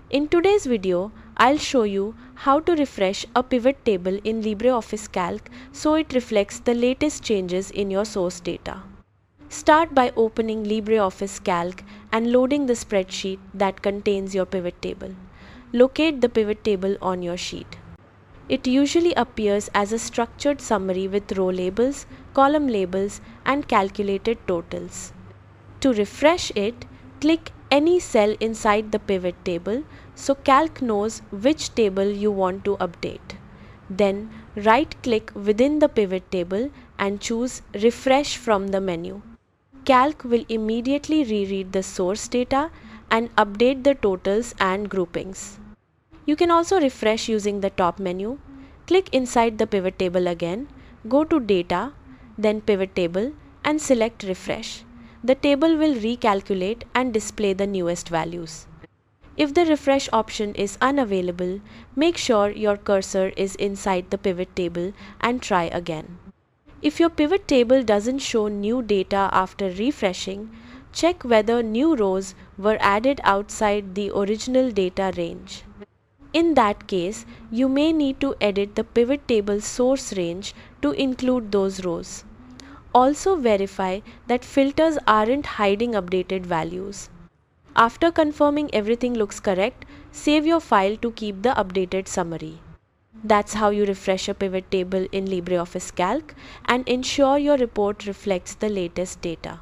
In today's video, I'll show you how to refresh a pivot table in LibreOffice Calc so it reflects the latest changes in your source data. Start by opening LibreOffice Calc and loading the spreadsheet that contains your pivot table. Locate the pivot table on your sheet. It usually appears as a structured summary with row labels, column labels, and calculated totals. To refresh it, click any cell inside the pivot table so Calc knows which table you want to update. Then right-click within the pivot table and choose Refresh from the menu. Calc will immediately reread the source data and update the totals and groupings. You can also refresh using the top menu. Click inside the pivot table again, go to Data, then Pivot Table and select Refresh. The table will recalculate and display the newest values. If the refresh option is unavailable, make sure your cursor is inside the pivot table and try again. If your pivot table doesn't show new data after refreshing, check whether new rows were added outside the original data range. In that case, you may need to edit the pivot table source range to include those rows. Also verify that filters aren't hiding updated values. After confirming everything looks correct, save your file to keep the updated summary. That's how you refresh a pivot table in LibreOffice Calc and ensure your report reflects the latest data.